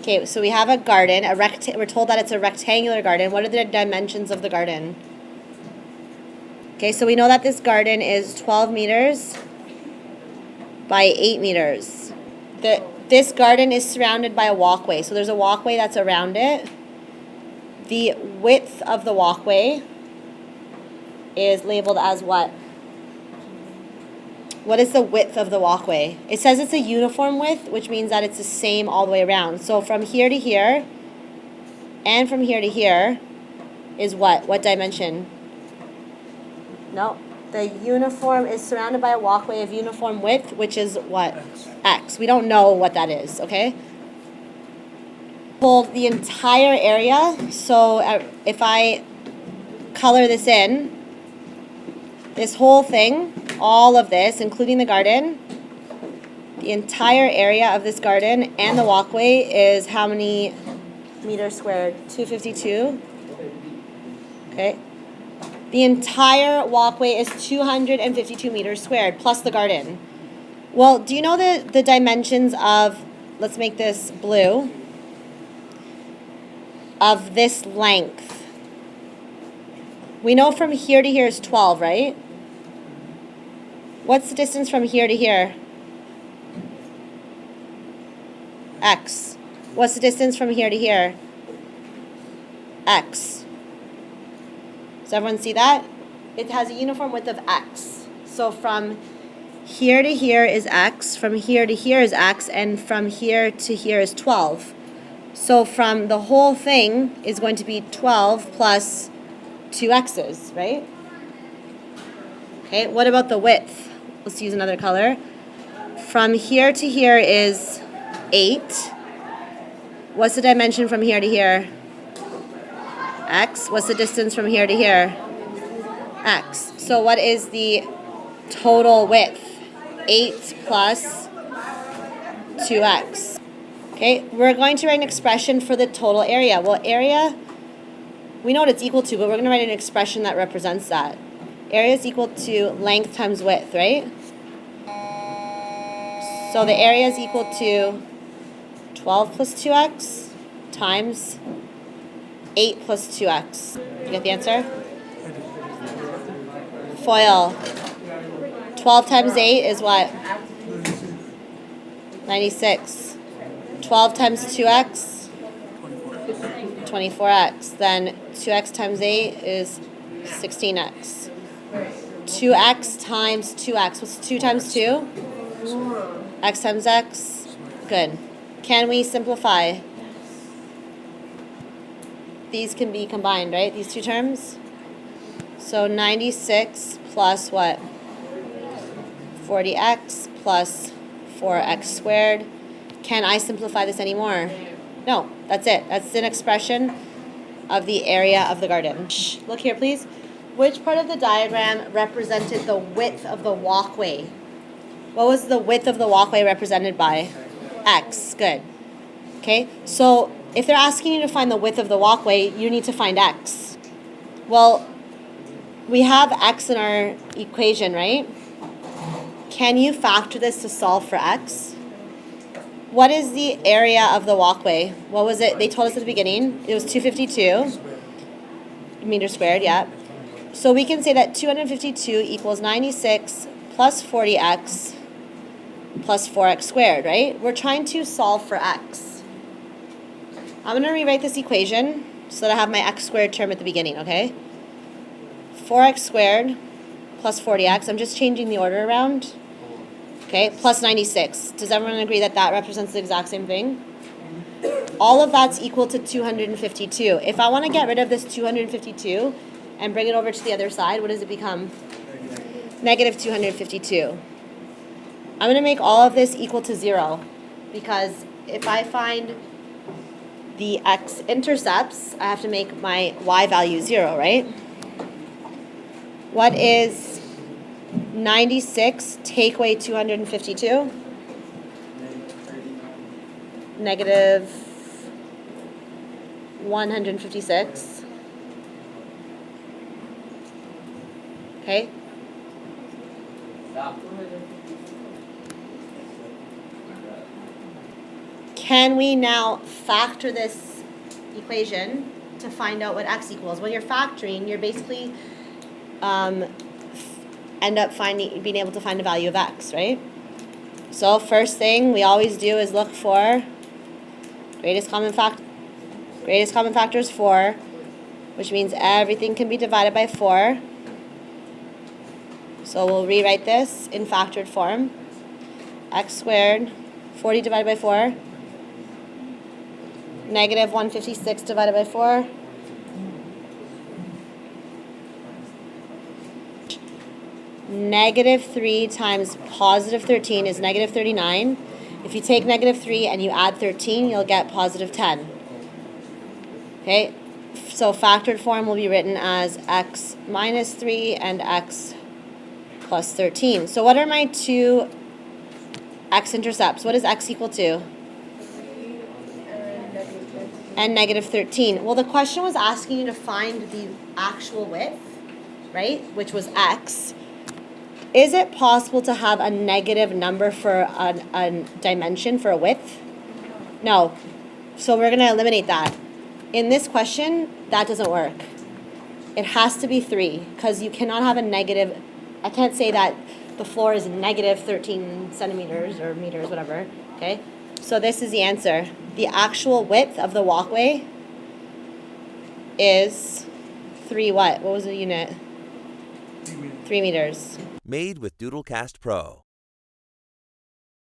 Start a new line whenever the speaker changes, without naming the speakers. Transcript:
Okay, so we have a garden, we're told that it's a rectangular garden. What are the dimensions of the garden? Okay, so we know that this garden is 12 meters by 8 meters. This garden is surrounded by a walkway, so there's a walkway that's around it. The width of the walkway is labeled as what? What is the width of the walkway? It says it's a uniform width, which means that it's the same all the way around. So from here to here and from here to here is what? What dimension? No. The uniform is surrounded by a walkway of uniform width, which is what? X. We don't know what that is, okay? Hold the entire area. So if I color this in, this whole thing, all of this, including the garden, the entire area of this garden and the walkway is how many meters squared? 252. Okay. The entire walkway is 252 meters squared, plus the garden. Well, do you know the dimensions of, let's make this blue, of this length? We know from here to here is 12, right? What's the distance from here to here? X. What's the distance from here to here? X. Does everyone see that? It has a uniform width of X. So from here to here is X, from here to here is X, and from here to here is 12. So from the whole thing is going to be 12 plus 2 X's, right? Okay, what about the width? Let's use another color. From here to here is 8. What's the dimension from here to here? X. What's the distance from here to here? X. So what is the total width? 8 plus 2x. Okay, we're going to write an expression for the total area. Well, area, we know what it's equal to, but we're going to write an expression that represents that. Area is equal to length times width, right? So the area is equal to 12 plus 2x times 8 plus 2x. You get the answer? FOIL. 12 times 8 is what? 96. 12 times 2x? 24x. Then 2x times 8 is 16x. 2x times 2x. What's 2 times 2? X times x. Good. Can we simplify? These can be combined, right? These two terms? So 96 plus what? 40x plus 4x squared. Can I simplify this anymore? No, that's it. That's an expression of the area of the garden. Shh, look here, please. Which part of the diagram represented the width of the walkway? What was the width of the walkway represented by? X. Good. Okay, so if they're asking you to find the width of the walkway, you need to find x. Well, we have x in our equation, right? Can you factor this to solve for x? What is the area of the walkway? What was it? They told us at the beginning. It was 252 meters squared, yeah. So we can say that 252 equals 96 plus 40x plus 4x squared, right? We're trying to solve for x. I'm going to rewrite this equation so that I have my x squared term at the beginning, okay? 4x squared plus 40x. I'm just changing the order around. Okay, plus 96. Does everyone agree that that represents the exact same thing? All of that's equal to 252. If I want to get rid of this 252 and bring it over to the other side, what does it become? Negative 252. I'm going to make all of this equal to 0 because if I find the x-intercepts, I have to make my y value 0, right? What is 96 take away 252? Negative 156. Okay? Can we now factor this equation to find out what x equals? When you're factoring, you're basically end up being able to find the value of x, right? So first thing we always do is look for greatest common factor is 4, which means everything can be divided by 4. So we'll rewrite this in factored form. X squared, 40 divided by 4. Negative 156 divided by 4. Negative 3 times positive 13 is negative 39. If you take negative 3 and you add 13, you'll get positive 10. Okay, so factored form will be written as x minus 3 and x plus 13. So what are my two x-intercepts? What is x equal to? And negative 13. Well, the question was asking you to find the actual width, right, which was x. Is it possible to have a negative number for a dimension for a width? No. So we're going to eliminate that. In this question, that doesn't work. It has to be 3 because you cannot have a negative. I can't say that the floor is negative 13 centimeters or meters, whatever. Okay? So this is the answer. The actual width of the walkway is 3 what? What was the unit? 3 meters.
Made with Doodlecast Pro.